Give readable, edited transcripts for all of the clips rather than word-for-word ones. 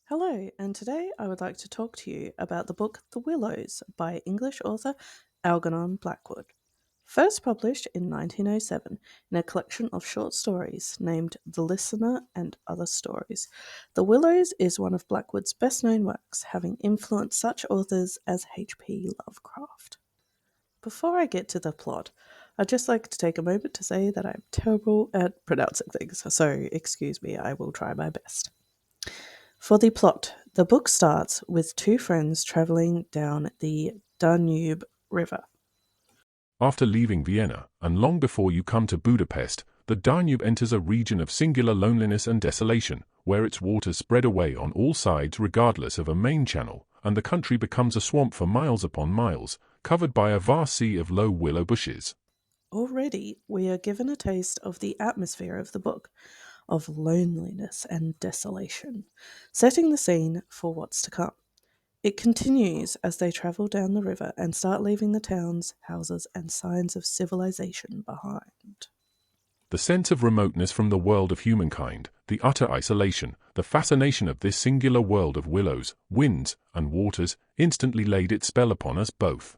Hello, and today I would like to talk to you about the book The Willows by English author Algernon Blackwood. First published in 1907 in a collection of short stories named The Listener and Other Stories, The Willows is one of Blackwood's best known works, having influenced such authors as H.P. Lovecraft. Before I get to the plot, I'd just like to take a moment to say that I'm terrible at pronouncing things, so excuse me, I will try my best. For the plot, the book starts with two friends travelling down the Danube River. After leaving Vienna, and long before you come to Budapest, the Danube enters a region of singular loneliness and desolation, where its waters spread away on all sides regardless of a main channel, and the country becomes a swamp for miles upon miles, covered by a vast sea of low willow bushes. Already, we are given a taste of the atmosphere of the book, of loneliness and desolation, setting the scene for what's to come. It continues as they travel down the river and start leaving the towns, houses, and signs of civilization behind. The sense of remoteness from the world of humankind, the utter isolation, the fascination of this singular world of willows, winds, and waters instantly laid its spell upon us both.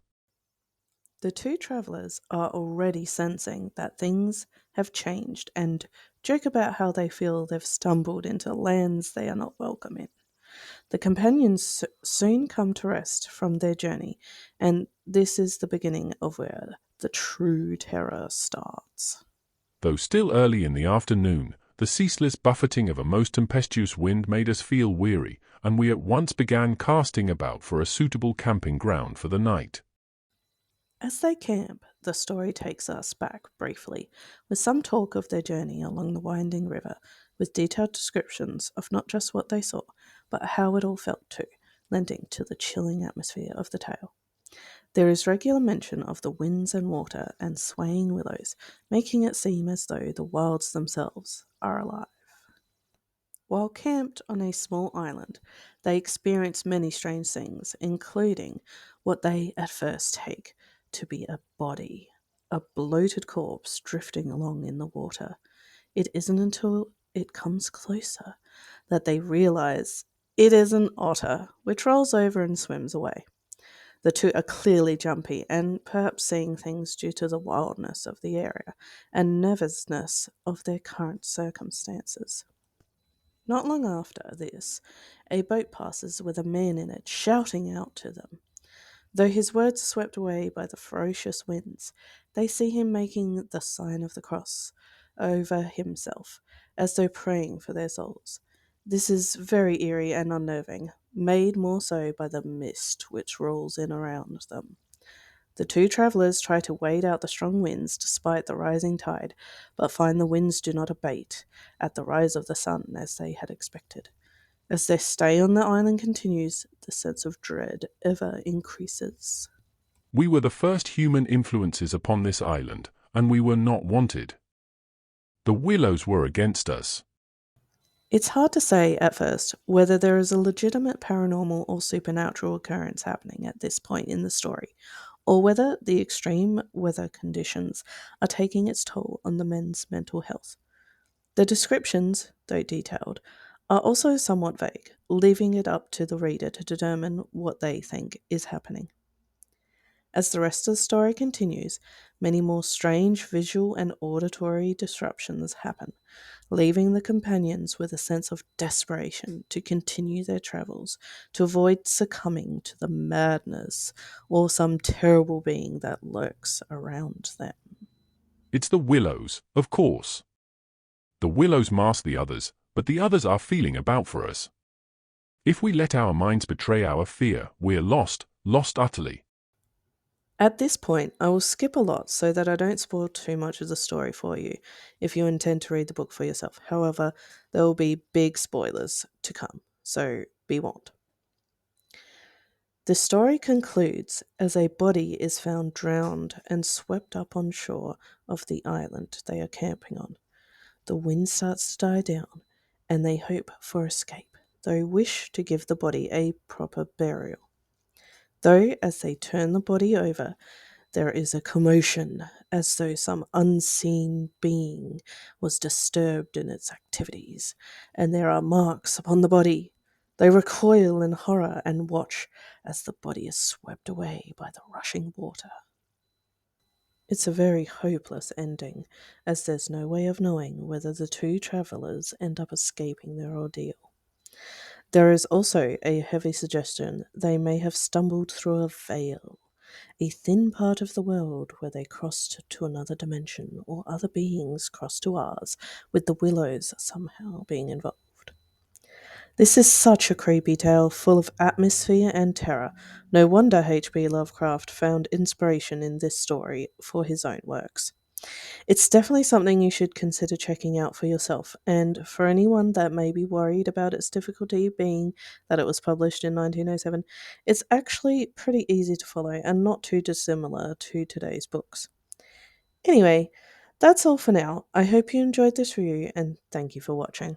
The two travellers are already sensing that things have changed and joke about how they feel they've stumbled into lands they are not welcome in. The companions soon come to rest from their journey, and this is the beginning of where the true terror starts. Though still early in the afternoon, the ceaseless buffeting of a most tempestuous wind made us feel weary, and we at once began casting about for a suitable camping ground for the night. As they camp, the story takes us back briefly, with some talk of their journey along the winding river, with detailed descriptions of not just what they saw, but how it all felt too, lending to the chilling atmosphere of the tale. There is regular mention of the winds and water and swaying willows, making it seem as though the wilds themselves are alive. While camped on a small island, they experience many strange things, including what they at first take to be a body, a bloated corpse drifting along in the water. It isn't until it comes closer that they realize it is an otter, which rolls over and swims away. The two are clearly jumpy and perhaps seeing things due to the wildness of the area and nervousness of their current circumstances. Not long after this, a boat passes with a man in it shouting out to them. Though his words are swept away by the ferocious winds, they see him making the sign of the cross over himself, as though praying for their souls. This is very eerie and unnerving, made more so by the mist which rolls in around them. The two travellers try to wade out the strong winds despite the rising tide, but find the winds do not abate at the rise of the sun as they had expected. As their stay on the island continues, the sense of dread ever increases. We were the first human influences upon this island, and we were not wanted. The willows were against us. It's hard to say at first whether there is a legitimate paranormal or supernatural occurrence happening at this point in the story, or whether the extreme weather conditions are taking its toll on the men's mental health. The descriptions, though detailed, are also somewhat vague, leaving it up to the reader to determine what they think is happening. As the rest of the story continues, many more strange visual and auditory disruptions happen, leaving the companions with a sense of desperation to continue their travels, to avoid succumbing to the madness or some terrible being that lurks around them. It's the willows, of course. The willows mask the others, but the others are feeling about for us. If we let our minds betray our fear, we're lost, lost utterly. At this point, I will skip a lot so that I don't spoil too much of the story for you if you intend to read the book for yourself. However, there will be big spoilers to come, so be warned. The story concludes as a body is found drowned and swept up on shore of the island they are camping on. The wind starts to die down, and they hope for escape, though wish to give the body a proper burial. Though, as they turn the body over, there is a commotion, as though some unseen being was disturbed in its activities, and there are marks upon the body, They recoil in horror and watch as the body is swept away by the rushing water. It's a very hopeless ending, as there's no way of knowing whether the two travellers end up escaping their ordeal. There is also a heavy suggestion they may have stumbled through a veil, a thin part of the world where they crossed to another dimension or other beings crossed to ours, with the Willows somehow being involved. This is such a creepy tale, full of atmosphere and terror. No wonder H.P. Lovecraft found inspiration in this story for his own works. It's definitely something you should consider checking out for yourself, and for anyone that may be worried about its difficulty being that it was published in 1907, it's actually pretty easy to follow and not too dissimilar to today's books. Anyway, that's all for now. I hope you enjoyed this review, and thank you for watching.